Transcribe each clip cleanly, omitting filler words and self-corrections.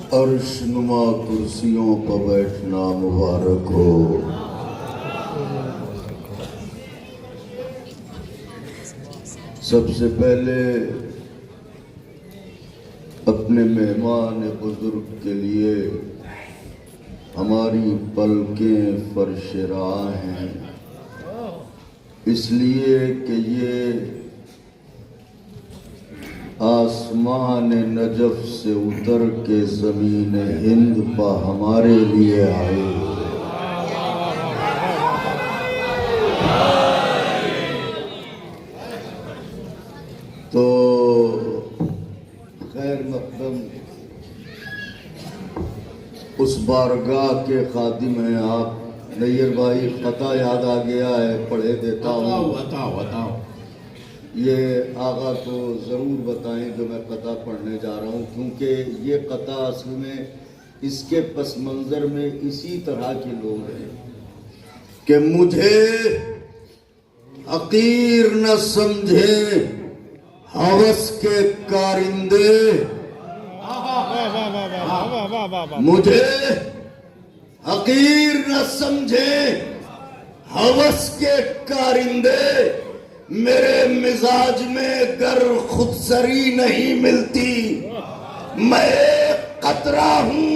अर्श नुमा कुर्सियों पर बैठना मुबारक हो। सबसे पहले अपने मेहमान बुजुर्ग के लिए हमारी पलकें फर्श राह हैं, इसलिए कि ये आसमान नजफ से उतर के ज़मीन हिंद पर हमारे लिए आए। तो खैर मकदम उस बारगाह के खादिम हैं आप। नैयर भाई पता याद आ गया है, पढ़े देता हूँ। बताओ। ये आगा को ज़रूर बताएं जो मैं कता पढ़ने जा रहा हूँ, क्योंकि ये कता असल में इसके पस मंज़र में इसी तरह के लोग हैं कि मुझे हकीर न समझे हवस के कारिंदे, मुझे हकीर न समझे हवस के कारिंदे, मेरे मिजाज में गर खुदसरी नहीं मिलती। मैं एक कतरा हूँ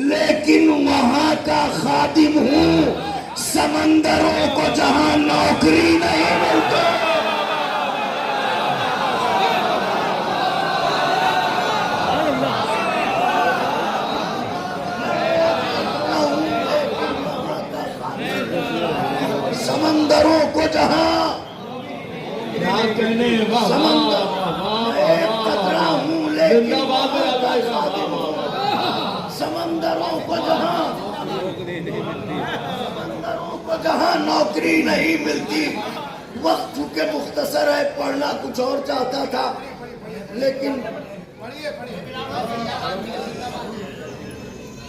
लेकिन वहां का खादिम हूँ, समंदरों को जहां नौकरी नहीं मिलती। समंदरों को जहां कतरा हूँ लेकिन समंदरों को जहां नौकरी नहीं मिलती। वक्त के मुख्तसर है, पढ़ना कुछ और चाहता था, लेकिन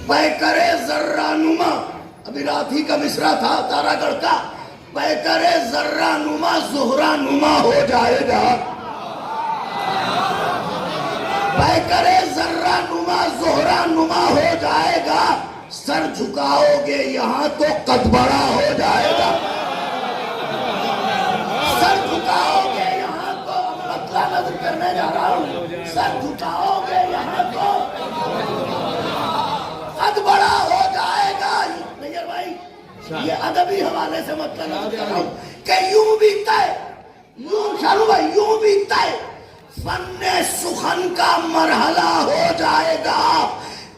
पैकरे जर्रानुमा, अभी रात ही का मिसरा था तारागढ़ का, पैकरे जर्रानुमा ज़ुहरानुमा हो जाएगा। पैकरे जर्रानुमा ज़ुहरानुमा हो जाएगा। सर झुकाओगे यहाँ तो कद बड़ा हो जाएगा। सर झुकाओगे यहाँ तो, मतला नजर करने जा रहा हूँ, सर झुकाओगे यहाँ तो कद बड़ा हो जाएगा। नैयर भाई ये अदबी हवाले से मतलब कर रहा हूं कि यूं भी तय, यूं शालू भाई यूं भी तय फन्ने सुखन का मरहला हो जाएगा।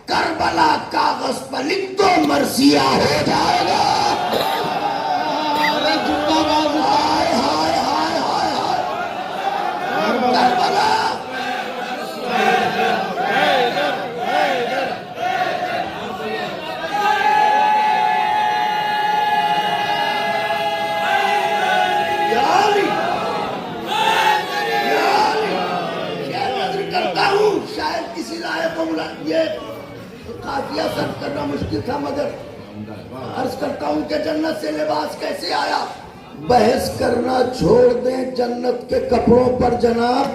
करबला कागज पर लिख दो मर्सिया हो जाएगा। हाय हाय हाय हाय हाय करबला। शायद किसी लायक को ये काफिया सर्च करना मुश्किल था, मगर अर्ज करता हूं कि जन्नत से लिबास कैसे आया। बहस करना छोड़ दें जन्नत के कपड़ों पर जनाब,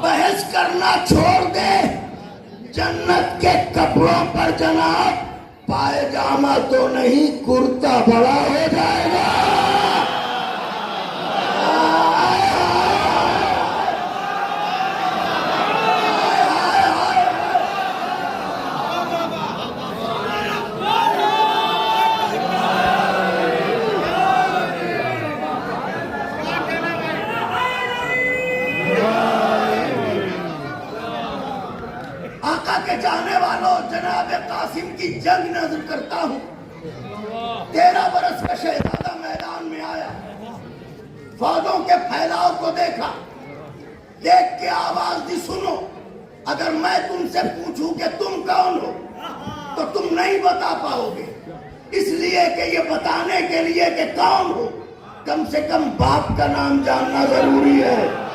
बहस करना छोड़ दें जन्नत के कपड़ों पर जनाब। पायजामा तो नहीं कुर्ता बड़ा हो जाएगा। जाने वालों, जनाब कासिम की जंग नजर करता हूँ। 13 बरस का शहजादा मैदान में आया, फौजों के फैलाव को देखा, देख के आवाज दी सुनो। अगर मैं तुमसे पूछूं कि तुम कौन हो तो तुम नहीं बता पाओगे, इसलिए कि ये बताने के लिए कि कौन हो कम से कम बाप का नाम जानना जरूरी है।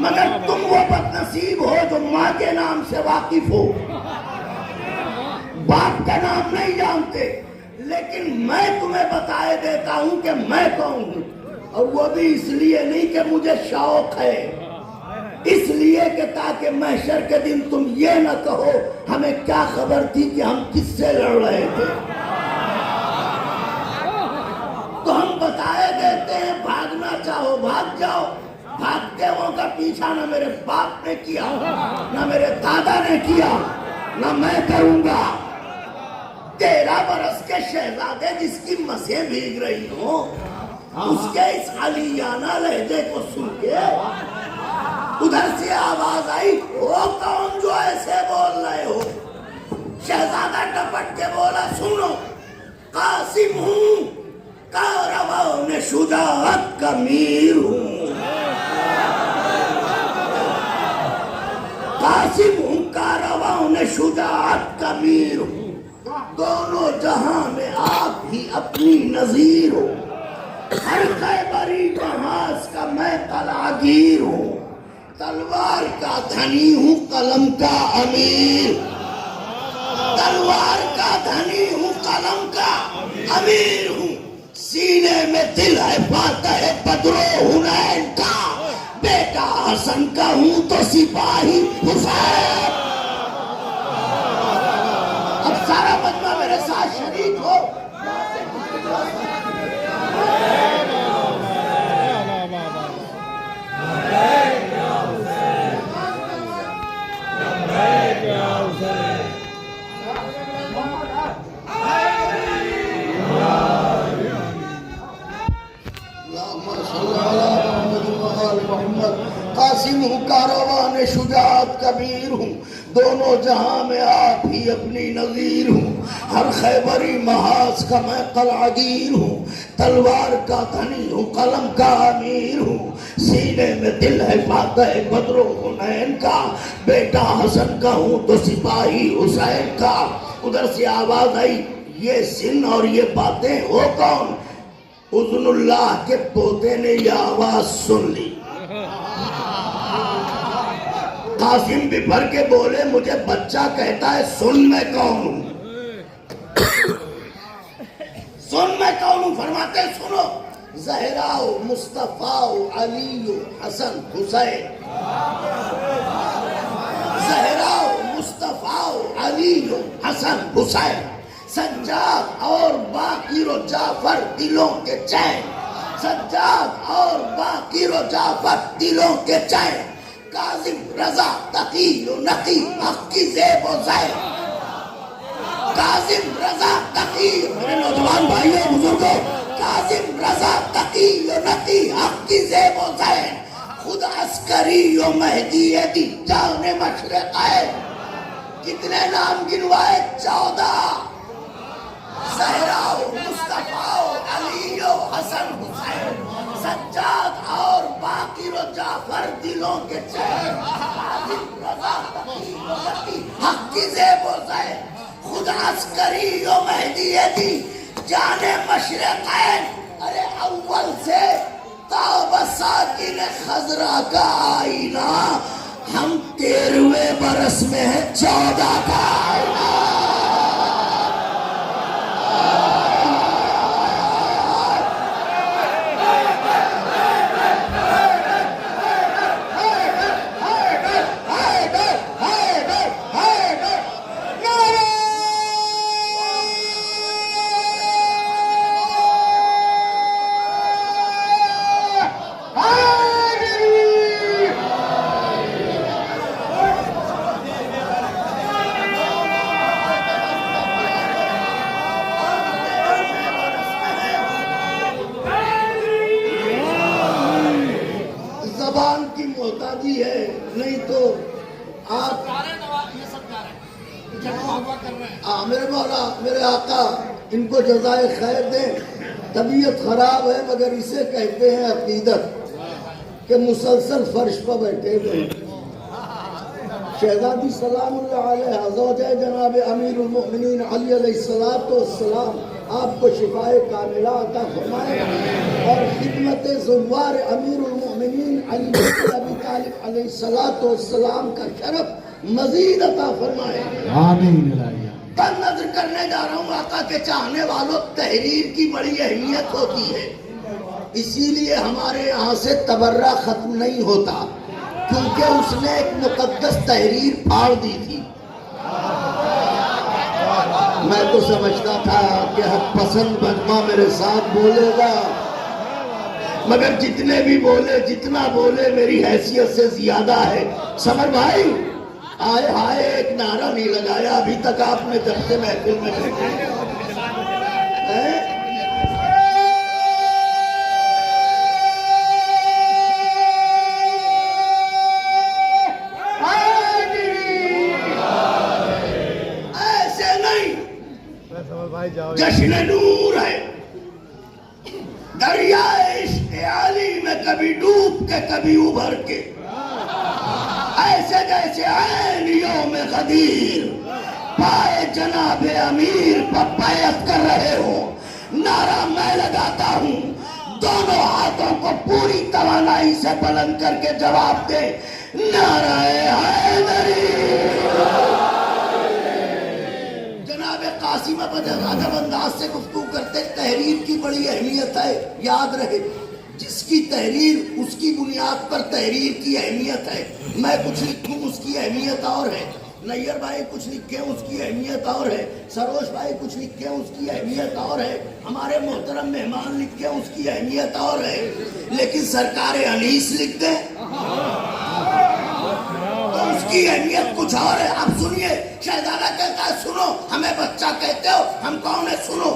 मगर तुम वो बदनसीब हो जो माँ के नाम से वाकिफ हो, बाप का नाम नहीं जानते। लेकिन मैं तुम्हें बताए देता हूं कि मैं कौन हूं, और वो भी इसलिए नहीं कि मुझे शौक है, इसलिए कि ताकि महशर के दिन तुम ये न कहो हमें क्या खबर थी कि हम किससे लड़ रहे थे। तो हम बताए देते हैं, भागना चाहो भाग जाओ। भागते हुओं का पीछा न मेरे बाप ने किया, न मेरे दादा ने किया, न मैं करूंगा। 13 बरस के शहजादे जिसकी मसें भीग रही हो, उसके इस अलियाना लहजे को सुन के उधर से आवाज आई, वो कौन जो ऐसे बोल रहे हो? शहजादा टपट के बोला, सुनो, कासिम हूं, कारवां ने शुजाअत का मीर हूं। कासिम हूं, कारवां ने शुजाअत का मीर हूं। दोनों जहां में आप ही अपनी नजीर हो। हर खैबरी महाज का मैं कलागीर हूं। तलवार का धनी हूं, कलम का अमीर। तलवार का धनी हूं, कलम का अमीर हूं। सीने में दिल है फातह बदरो हुनैन का। बेटा हसन का हूं तो सिपाही हुसैन। अब सारा मजमा मेरे साथ शरीक हो। कासिम हूं, कारवां ने शुजाअत कबीर हूं। दोनों जहां में आप ही अपनी नजीर हूं। हर खैबरी महाज का मैं कलागीर हूं। तलवार का धनी हूं, कलम का अमीर हूं। सीने में दिल है फातह बदरो हुनैन का। बेटा हसन का हूं तो सिपाही हुसैन का। उधर से आवाज आई, ये सिन और ये बातें हो कौन? उज़्नुल्लाह के पोते ने यह आवाज सुन ली। कासिम भी भर के बोले, मुझे बच्चा कहता है सुन मैं कौन हूं? सुन मैं कौन हूं? फरमाते सुनो, ज़हराओ मुस्तफाओ अली हसन हुसैन। ज़हराओ मुस्तफाओ अली हसन हुसैन। सज्जाद और बाकीरो जाफर दिलों के चैन। सज्जाद और बाकीरो जाफर दिलों के चैन। काजिम रजा तकी नकी हक की ज़ेब व ज़ैन। काजिम रजा तकी, मेरे नौजवान भाइयों बुजुर्गों, काजिम रजा तकी नकी हक की ज़ेब व ज़ैन। खुद अस्करी यो महदी दी जाने मशरिक़ैन। कितने नाम गिनवाए? 14। ज़हराओ मुस्तफाओ अलीओ हसन हुसैन। सज्जाद और बाकीरो जाफर दिलों के चैन। काजिम रज़ा तकी हक की ज़ेब व ज़ैन। खुद अस्करी यो महदी दी जाने मशरिक़ैन। अरे अव्वल से ताबसाकिन खज़रा का आईना, हम 13वें बरस में है 14 का आईना। मोहताजी है, नहीं तो आप ये सब मेरे मौला मेरे आका इनको जज़ाए खैर दें। तबीयत खराब है मगर इसे कहते हैं अकीदत के मुसलसल फर्श पर बैठे हुए। शहजादी सलामुल्लाह अलैहा ज़ौजा जनाब अमीरुल मोमिनीन अली अलैहिस्सलातु वस्सलाम आपको शिफाए कामिला अता फरमाए और खिदमत ज़ुवार अमीरुल मोमिनीन अली बिन अबी तालिब अलैहिस्सलातु वस्सलाम का शरफ मजीद अता फरमाए। आमीन। कल नज़र करने जा रहा हूँ आका के चाहने वालों, तहरीर की बड़ी अहमियत होती है, इसीलिए हमारे यहाँ से तबर्रा खत्म नहीं होता क्योंकि उसने एक मुकद्दस तहरीर फाड़ दी थी। मैं तो समझता था कि हक पसंद बजमा मेरे साथ बोलेगा, मगर जितने भी बोले, जितना बोले मेरी हैसियत से ज्यादा है। समर भाई, आए हाय एक नारा नहीं लगाया अभी तक आपने जब से महफिल में बैठे हैं। ऐसे नहीं, जश्न नूर है, दरियाए इश्क़ आली में कभी डूब के कभी उभर के, ऐसे जैसे ऐनियों में गदीर पाए जनाबे अमीर पर बैत कर रहे हो। नारा मैं लगाता हूँ, दोनों हाथों को पूरी तवानाई से बुलंद करके जवाब दे, नाराए हैदरी। जनाबे कासिम अदब अंदाज से गुफ्तगू करते, तहरीर की बड़ी अहमियत है, याद रहे। जिसकी तहरीर उसकी बुनियाद पर तहरीर की अहमियत है। मैं कुछ लिखूं उसकी अहमियत और है, नैयर भाई कुछ लिखे उसकी अहमियत और है, सरोज भाई कुछ लिखे उसकी अहमियत और है, हमारे मोहतरम मेहमान लिखे उसकी अहमियत और है, लेकिन सरकार अनीस लिख दे तो उसकी अहमियत कुछ और है। अब सुनिए, शहजादा कहता है सुनो, हमें बच्चा कहते हो, हम कौन है सुनो।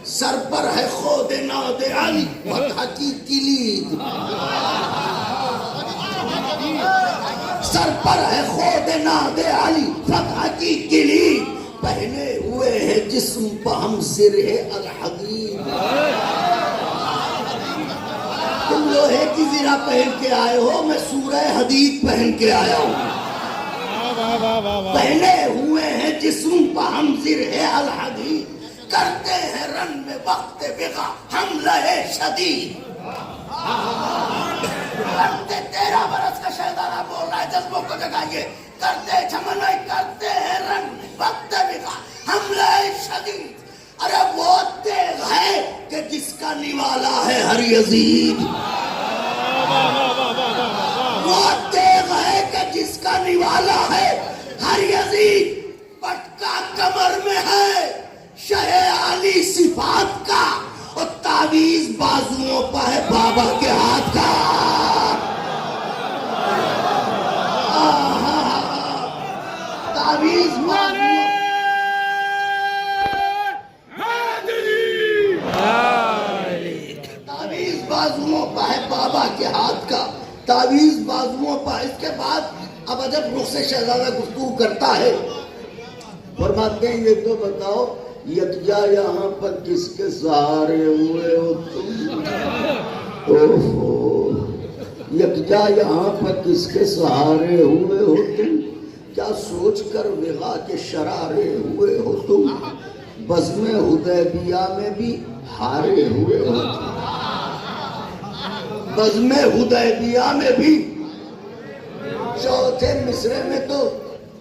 सर पर है खुद नाद अली फतह की किलीद, सर पर है खुद नाद अली फतह की किलीद, पहने हुए है जिस्म पर हम सिरे अल हदीद। तुम लोहे की जिरा पहन के आए हो, मैं सूरह हदीद पहन के आया हूँ। पहने हुए हैं जिस्म पर हम सिरे अल हदीद, करते हैं रन में वक्त बिगा हम लहे शदीद। 13 बरस का शहजादा बोल रहा है, जज्बों को जगाइए। करते चमन करते हैं रन वक्त बिगा हम लहे शदीद। अरे वो तेग है कि जिसका निवाला है हर यजीद, वो तेग है कि जिसका निवाला है हर यजीद। पटका कमर में है शहे आली सिफात का, और तावीज बाजुओं पर है बाबा के हाथ का। तावीज बाजुओं पर है बाबा के हाथ का, तावीज बाजुओं पर। इसके बाद अब अजब रुख से शहजादा गुफ्तगू करता है, फरमाते हैं ये तो बताओ यकजा यहाँ पर किसके सहारे हुए हो तुम। ओहो, यकजा यहाँ पर किसके सहारे हुए हो तुम, क्या सोच कर विगा के शरारे हुए हो तुम। बज़्म हुदैबिया में भी हारे हुए हो तुम, बज़्म हुदैबिया में भी। चौथे मिसरे में तो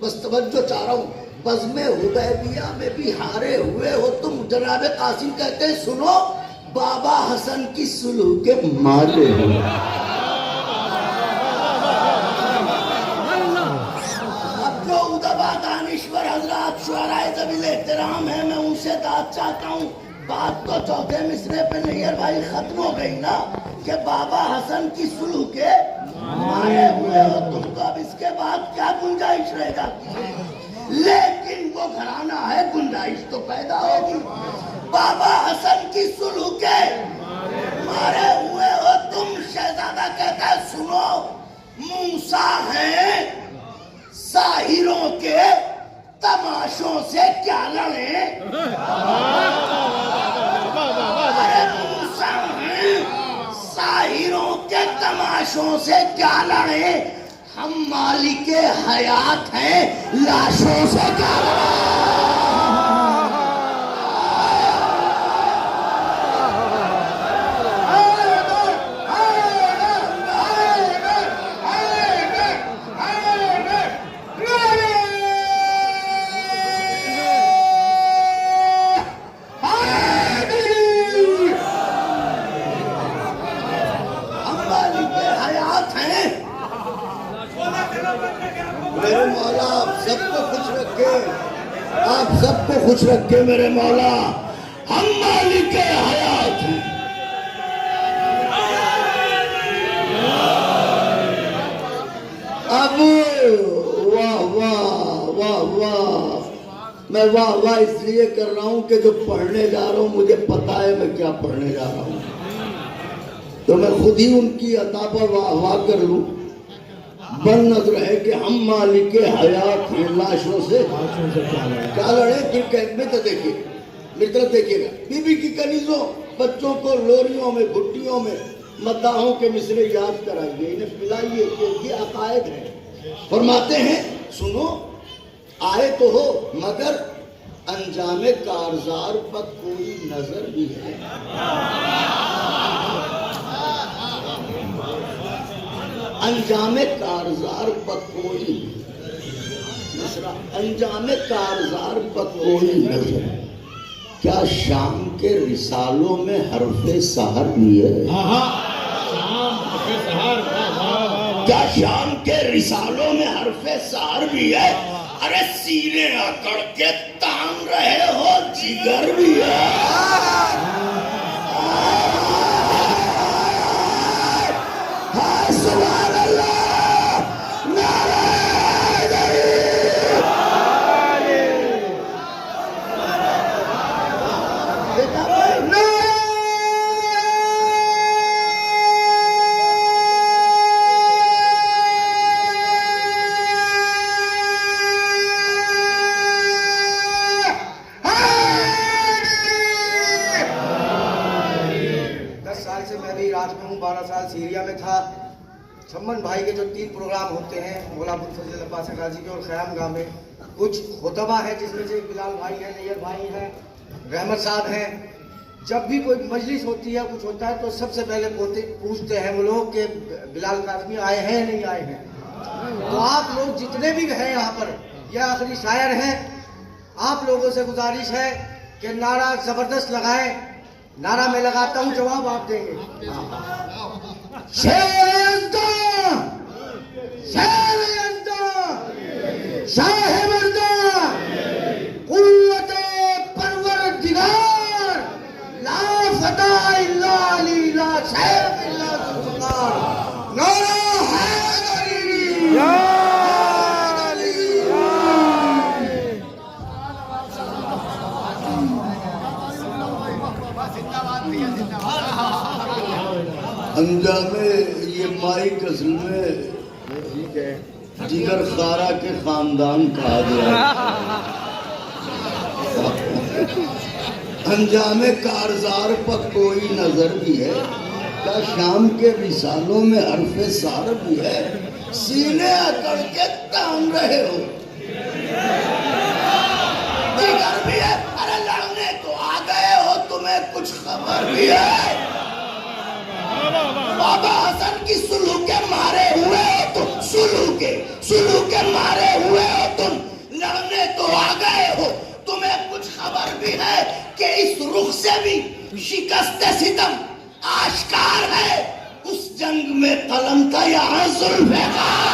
बस तवज्जो चाह रहा हूँ, बज़्म हुदैबिया में भी हारे हुए हो तुम। जनाब कासिम कहते हैं सुनो, बाबा हसन की सुलह के मारे हो। अब जो उदबा दानिश्वर हजरात शुअराए ज़वील एहतराम है, मैं उनसे दाद चाहता हूँ। बात तो चौथे मिसरे पे नैयर भाई खत्म हो गई ना, कि बाबा हसन की सुलह के मारे हुए हो तुम, तो अब इसके बाद क्या गुंजाइश रह जाती है। लेकिन वो घराना है, गुंजाइश तो पैदा होगी। बाबा हसन की सुलह के मारे हुए हो तुम। शहजादा कहता है सुनो, मूसा है साहिरों के तमाशों से क्या लड़े। अरे मूसा है साहिरों के तमाशों से क्या लड़े, हम मालिके हयात हैं लाशों से क्या लड़े। मेरे मौला आप सबको खुश रखे, आप सबको खुश रखे मेरे मौला। हम मालिक हयात हैं। अब वाह वाह वाह वाह, मैं वाह वाह इसलिए कर रहा हूं कि जो पढ़ने जा रहा हूं मुझे पता है मैं क्या पढ़ने जा रहा हूं, तो मैं खुद ही उनकी अता पर वाह वाह कर लूं। बन नजर है कि हम मालिक हयात हैं, लाशों से क्या लड़े। फिर कैद में तो देखिए, मेरी तरफ देखिएगा, बीबी की कनीजों बच्चों को लोरियों में भुट्टियों में मद्दाहों के मिसरे याद कराइए, इन्हें पिलाइए, ये अकायद है। फरमाते हैं सुनो, आए तो हो मगर अंजामे कारजार पर कोई नजर भी है। अंजामे कारजार पर कोई मिसरा, अंजामे कारजार पर कोई नजर। क्या शाम के रिसालों में हरफे सहर भी है? क्या शाम के रिसालों में हरफे सहर भी है? अरे सीने अकड़ के तान रहे हो जिगर भी है। सुभान अल्लाह, नारे सीरिया में था। सम्मन भाई के जो 3 प्रोग्राम होते हैं, मौलापुर फजल अब्बास गाजी के और ख़याम गाह में, कुछ खुतबा है जिसमें से बिलाल भाई है, नैयर भाई हैं, रहमत साहब हैं। जब भी कोई मजलिस होती है, कुछ होता है, तो सबसे पहले पूछते हैं वो लोग कि बिलाल काज़मी आए हैं या नहीं आए हैं। तो आप लोग जितने भी हैं यहाँ पर, यह आखिरी शायर हैं, आप लोगों से गुजारिश है कि नारा ज़बरदस्त लगाएं। नारा मैं लगाता हूँ, जवाब आप देंगे। अंजामे ये माइक असल में जिगर खारा के खानदान कहा गया अंजामे कारजार पर कोई नजर भी है। क्या शाम के रिसालों में हरफे सार भी है। सीने अकड़ के तान रहे हो जिगर भी है। अरे लड़ने तो आ गए हो, तुम्हें कुछ खबर भी है। बाबा हसन की सुलू के मारे हुए हो तुम, सुलू के मारे हुए हो तुम, लड़ने तो आ गए हो, तुम्हें कुछ खबर भी है कि इस रुख से भी शिकस्त सितम आश्कार है। उस जंग में कलम था यहाँ जुल्फ़िकार।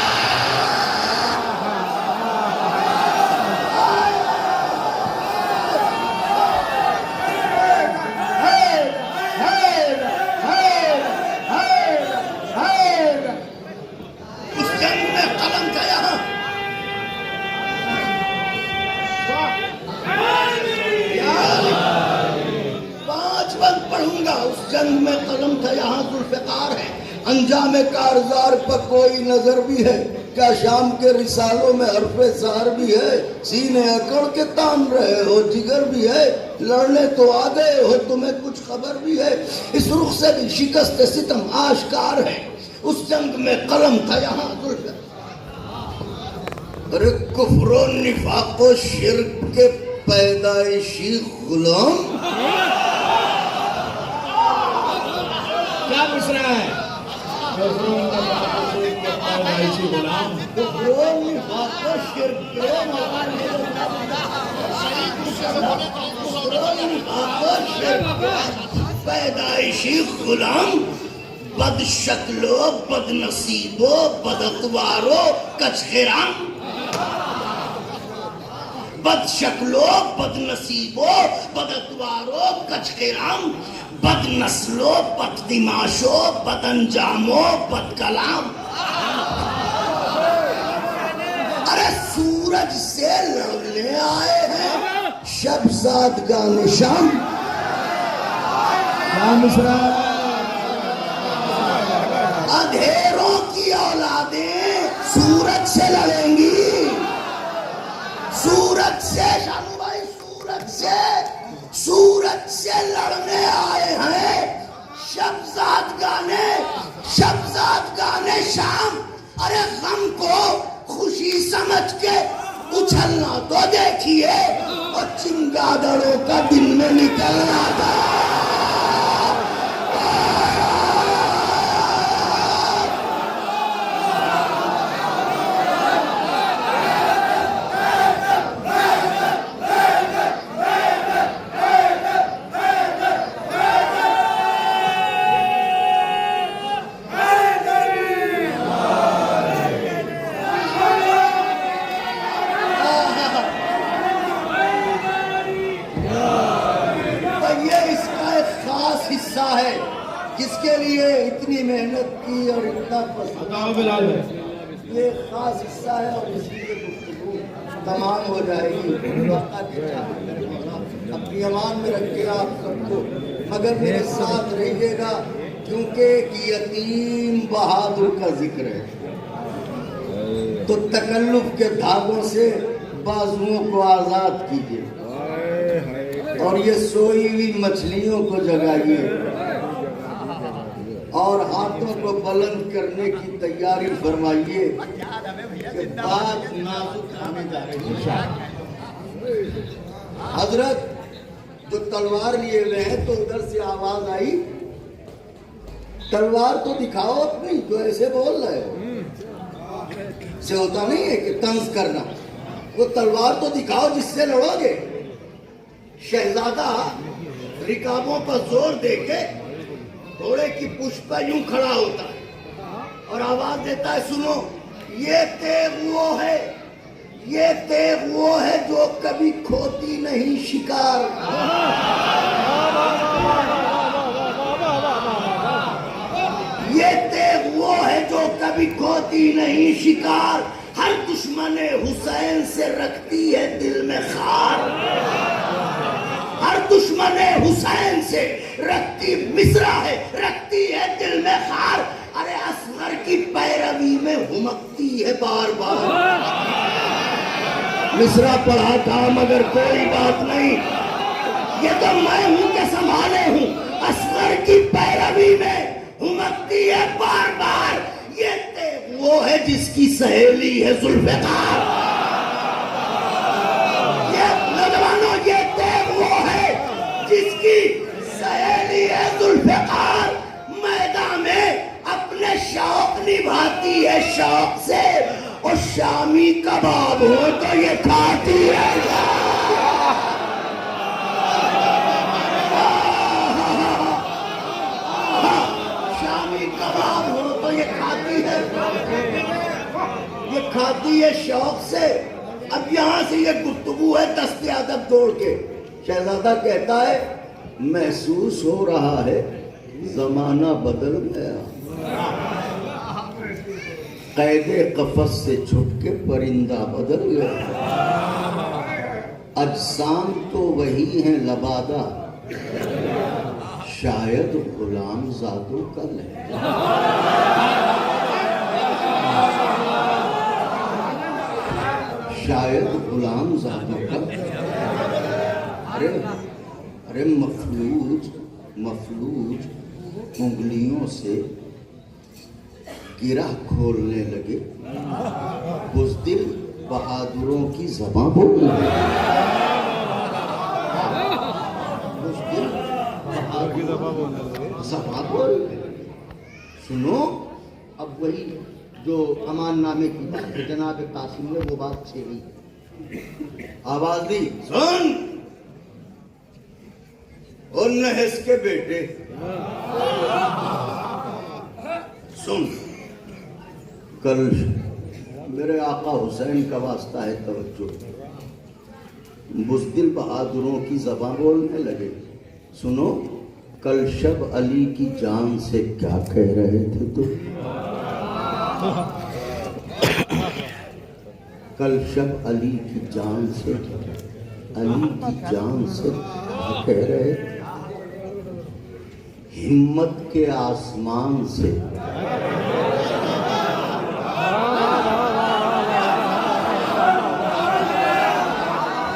जंग में कलम था यहाँ जुल्फ़िकार है। अंजामे कारजार पर कोई नजर भी है। क्या शाम के रिसालों में हरफे सार भी है। सीने अकड़ के तान रहे हो जिगर भी है। लड़ने तो आ गए हो, तुम्हें कुछ खबर भी है। इस रुख से भी शिकस्त सितम आश्कार है। उस जंग में कलम था यहाँ जुल्फ़िकार। अरे कुफ्र निफाक व शिर्क के पैदाइशी गुलाम। क्या मिसरा है? पैदाइशी गुलाम बदशक्लो बदनसीबो बदअतवारो कचखेराम, बदशक्लो बदनसीबो बदअतवारो कचखेराम, बदनस्लो बददिमाशो बदअंजामो बदकलाम। अरे सूरज से लड़ने आए हैं शबजाद का निशान। अंधेरों की औलादें सूरज से लड़ेंगी, सूरज से, शानू भाई, सूरज से लड़ने आए हैं शबजाद गाने शाम। अरे गम को खुशी समझ के उछलना तो देखिए, और चिंगादड़ों का दिन में निकलना था। जिसके लिए इतनी मेहनत की और इतना ये खास हिस्सा है, और इसी के गुफ्तगू तमाम हो जाएगी। अपनी अमान में रखिए आप सबको, मगर मेरे साथ रहिएगा, क्योंकि यतीम बहादुर का जिक्र है। तो तकल्लुफ के धागों से बाजुओं को आजाद कीजिए, और ये सोई हुई मछलियों को जगाइए, और हाथों को बुलंद करने की तैयारी फरमाइए कि बात नाजुक होने जा रही है। हजरत जो तलवार लिए हुए हैं, तो उधर से आवाज आई, तलवार तो दिखाओ अपनी, जो ऐसे बोल रहे हो से होता नहीं है कि तंज करना, वो तलवार तो दिखाओ जिससे लड़ोगे। शहजादा रिकाबों पर जोर देके घोड़े की पुष्प पर यूं खड़ा होता है और आवाज देता है, सुनो, ये तेग वो है जो कभी खोती नहीं शिकार। ये तेग वो है जो कभी खोती नहीं शिकार, हर दुश्मने हुसैन से रखती है दिल में खार, हर दुश्मने हुसैन से रखती है दिल में खार। अरे असगर की पैरवी में हुमकती है बार बार। मिसरा पढ़ा था मगर कोई बात नहीं, ये तो मैं हूं के संभाले हूं। असगर की पैरवी में हुमकती है बार बार, ये वो है जिसकी सहेली है जुल्फ़िकार। ये नौजवानों, ये वो है जिसकी सहेली है जुल्फ़िकार। मैदान में अपने शौक निभाती है शौक से, और शामी कबाब हो तो ये खाती है। शामी कबाब हो तो ये खाती है शौक से। अब यहां से ये गुफ्तगू है दस्ते अदब तोड़ के। शहजादा कहता है, महसूस हो रहा है जमाना बदल गया, कैदे कफस से छुट के परिंदा बदल गया। अजसाम तो वही है लबादा, शायद गुलाम जादू कल है। शायद गुलाम जादू कल। अरे मफलूज उंगलियों से गिरा खोलने लगे, बुज़दिल बहादुरों की ज़बां बोलने लगे। सुनो, अब वही जो अमान नामे की बात है, जनाब कासिम ने वो बात छेड़ी, आवाज दी, सुन और नहस के बेटे, सुन, कल मेरे आका हुसैन का वास्ता है, तवज्जो। बुज़दिल बहादुरों की ज़बान बोलने लगे। सुनो, कल शब अली की जान से क्या कह रहे थे तुम? कल शब अली की जान से, अली की जान से क्या कह रहे थे? हिम्मत के आसमान से।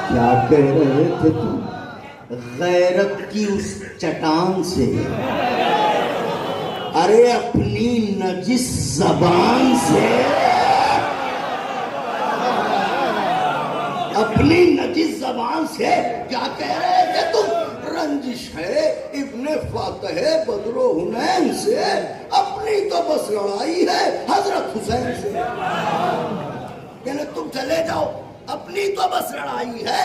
क्या कह रहे थे तुम? गैरत की उस चट्टान से। अरे अपनी नजिस जबान से, अपनी नजिस जबान से क्या कह रहे थे तुम? रंजिश है इब्ने फातह बदरो हुनैन से, अपनी तो बस लड़ाई है हजरत हुसैन से। यानी तुम चले जाओ, अपनी तो बस लड़ाई है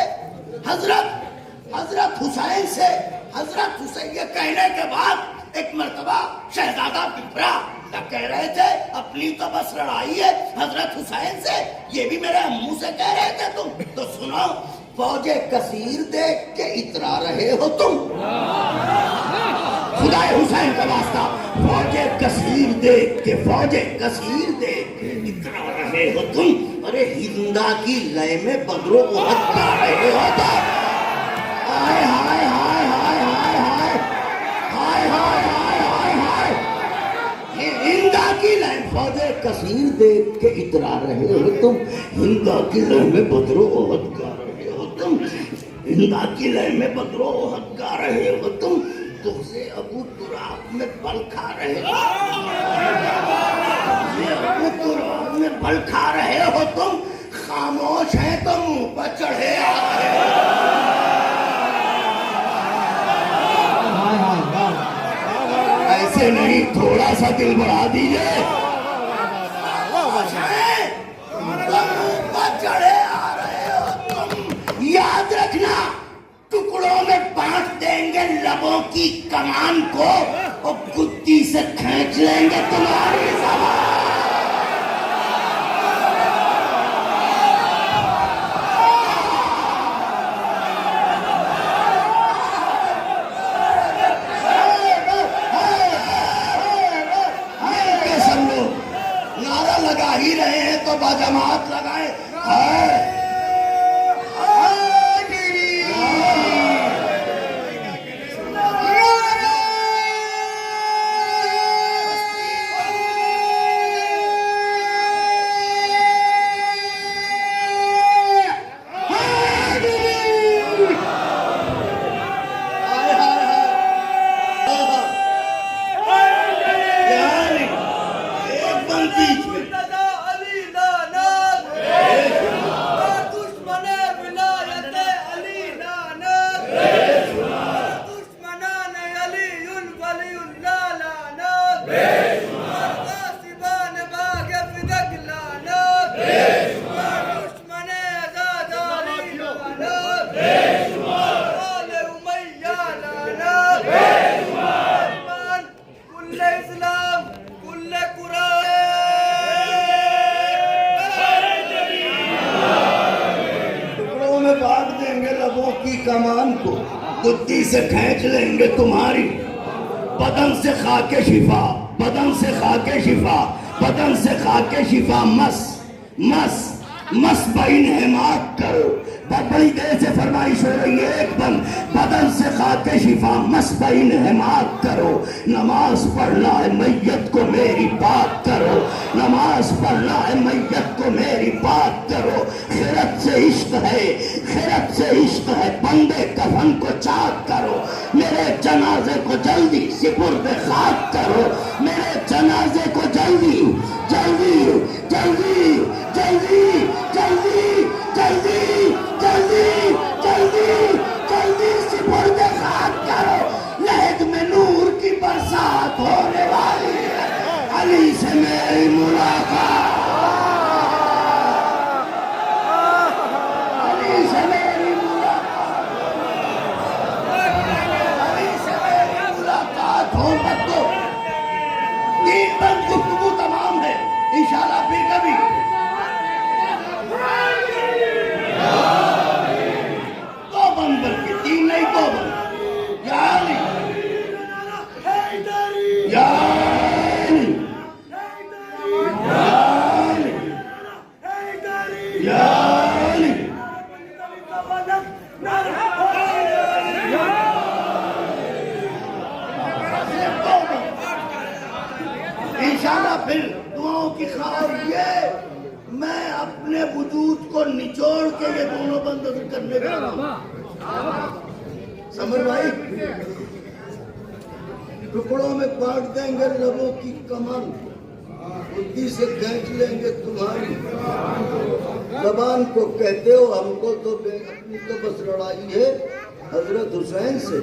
हजरत हुसैन से। हजरत हुसैन ये कहने के बाद एक मर्तबा शहजादा बिखरा, क्या कह रहे थे? अपनी तो बस लड़ाई है हजरत हुसैन से। ये भी मेरे मुंह से कह रहे थे तुम। तो सुनो, फौजे कसीर देख के इतरा रहे हो तुम। खुदाए हुसैन का वास्ता, फौजे कसीर देख के, फौजे कसीर देख के इतरा रहे हो तुम। अरे हिंदा की लय में बदरो उहद गा रहे हो तुम। हाय हाय हाय हाय हाय हाय हाय हाय हाय हाय हाय। हिंदा की लय, फौजे कसीर देख के इतरा रहे हो तुम। हिंदा की लय में बदरो उहद गा रहे हो तुम। हिंदा की लय में बदरो उहद गा रहे हो तुम। तुझसे अबू तुराब में बल खा रहे हो, अबू तुराब में बल खा रहे हो तुम। खामोश है तो मुंह पर चढ़े आ रहे हो। ऐसे नहीं, थोड़ा सा दिल बढ़ा दीजिए। खामोश है तो मुंह पर चढ़े आ रहे हो तुम। याद रखना, टुकड़ों में बांट देंगे लबों की कमान को और गुद्दी से खींच लेंगे तुम्हारी जबान। सब लोग नारा लगा ही रहे हैं तो बाजमात लगाए। कमान को गुद्दी से खींच लेंगे तुम्हारी। बदन से खाके शिफा, बदन से खाके शिफा, बदन से खाके शिफा। मस मस मस बाइन हिमात करो। बड़ी देर से फरमाइश हो रही है एक बंद। बदन से खाके शिफा, मस बाइन हिमात करो। नमाज पढ़ना है मैयत को मेरी बात करो। नमाज पढ़ना है मैयत को मेरी बात करो। खिरत से इश्क है, खिरत से इश्क है, बंदे कफन को चाक करो। मेरे जनाजे को जल्दी सिपुर्द खाक करो। मेरे जनाजे को जल्दी जल्दी जल्दी जल्दी जल्दी जल्दी जल्दी जल्दी जल्दी सिपुर्द खाक करो। लहद में नूर की बरसात होने वाली है। अली से मेरी मुलाकात, अली से मेरी मुलाकात, अली से मेरी मुलाकात हो। तीन बंद दुआओं की खार ये मैं अपने वजूद को निचोड़ के ये दोनों बंद करने जा रहा हूं। समर भाई, टुकड़ों में बांट देंगे लबों की कमान, बुद्धि से खींच लेंगे तुम्हारी जबान को। कहते हो हमको तो अपनी तो बस लड़ाई है हजरत हुसैन से,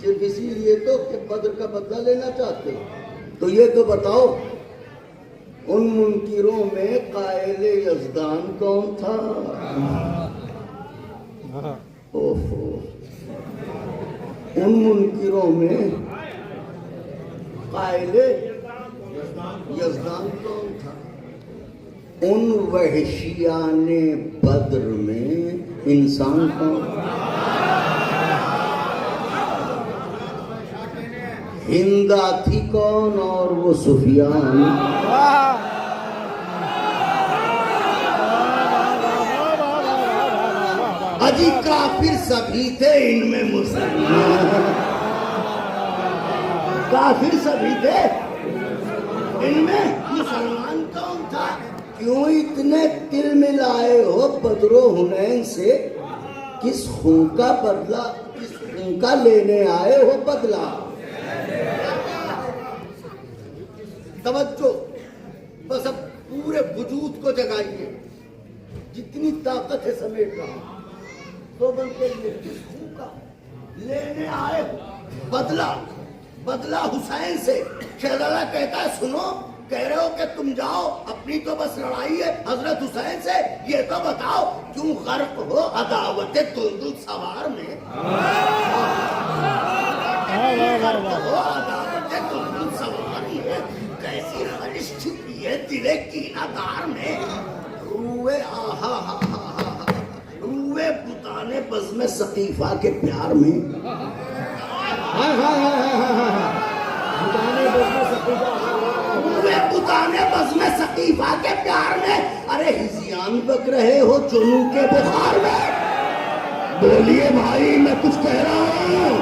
सिर्फ इसीलिए तो कि बद्र का बदला लेना चाहते हो। तो ये तो बताओ, उन मुनकिरों में कायले यज़दान कौन था? ओहो, उन मुनकिरों में कायले यज़दान कौन था? उन वहशियाने बद्र में इंसान कौन? हिंदा थी कौन और वो सुफियान? अजी काफिर सभी थे इनमें मुसलमान, काफिर सभी थे इनमें मुसलमान कौन था? क्यों इतने तिल मिलाए हो बदरो हुनैन से? किस खून का बदला, किस खून का लेने आए हो बदला? तवज्जो, बस अब पूरे वजूद को जगाइए, जितनी ताकत है समेट रहा हूं। तो बल के लिए किस खून का लेने आए हो बदला? बदला हुसैन से। शहजादा कहता है सुनो, कह रहे हो कि तुम जाओ, अपनी तो बस लड़ाई है हजरत हुसैन से, ये तो बताओ क्यों गर्क हो अदावत तुलदुल सवार में? हो अदावत तुलदुल सवार में, कैसी खलिश छुपी है दिले कीनादार में? रूए आहा हा हा हा, रूए बुताने बज़्म सकीफा के प्यार में। बुताने बज़्म सकीफा के प्यार में, अरे हिज़ियान बक रहे हो जुनू के बुखार में। बोलिए भाई, मैं कुछ कह रहा हूँ।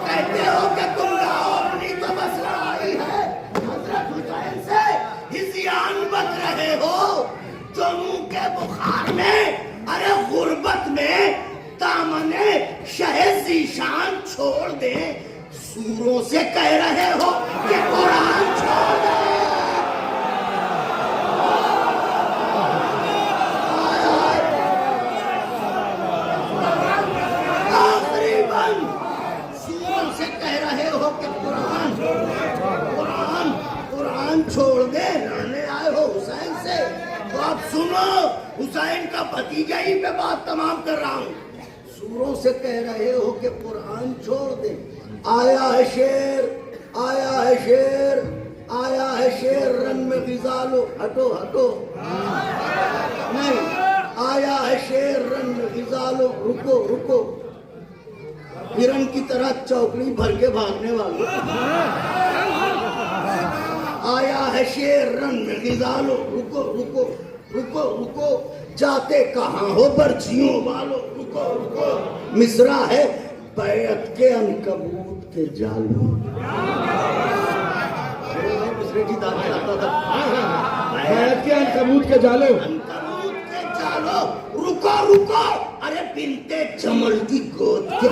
कहते हो कि तुम जाओ, अपनी तो बस लड़ाई है हजरत हुसैन से, हिज़ियान बक रहे हो जुनू के बुखार में। अरे गुर्बत में दामने शहे ज़ीशान छोड़ दे, सूरों से कह रहे हो कि कुरान छोड़ दे। आखिरीबन सूरों से कह रहे हो कि कुरान कुरान कुरान छोड़ दे, लड़ने आए हो हुसैन से। तो आप सुनो, हुसैन का भतीजा ही पे बात तमाम कर रहा हूं। सूरों से कह रहे हो कि कुरान छोड़ दे। आया है शेर, आया है शेर, आया है शेर, रन में गिजा लो। हटो हटो, नहीं, आया है शेर, रन में गिजा लो। रुको रुको, हिरन की तरह चौकड़ी भर के भागने वालों। आया है शेर, रन में गिजा लो। रुको रुको रुको रुको, जाते कहाँ हो बर्छियों वालों? रुको रुको, मिसरा है बैत के अनकबूत के जालों। मिसरे की दादी आता था, बैत के अनकबूत के जालों, अनकबूत के जालों। रुको रुको, अरे बिनते जमल की गोद के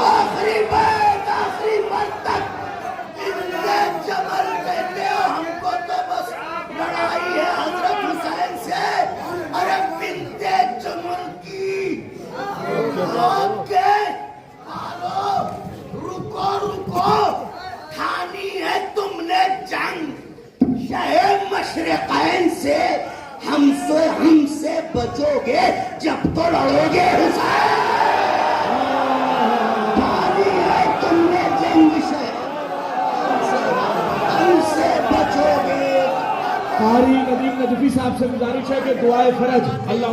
आखिरी बैत, आखिरी बैत तक बिनते जमल कहते हो हमको, तो बस लड़ाई है हजरत हुसैन से। अरे बिनते जमल की के हालो, रुको रुको, ठानी है तुमने जंग शहे मशरिक़ैन से, हमसे बचोगे जब तो लड़ोगे हुसैन। ठानी है तुमने जंग शहे, हमसे बचोगे। कारी नदीम नजफी साहब से गुजारिश है कि दुआए फरज अल्लाह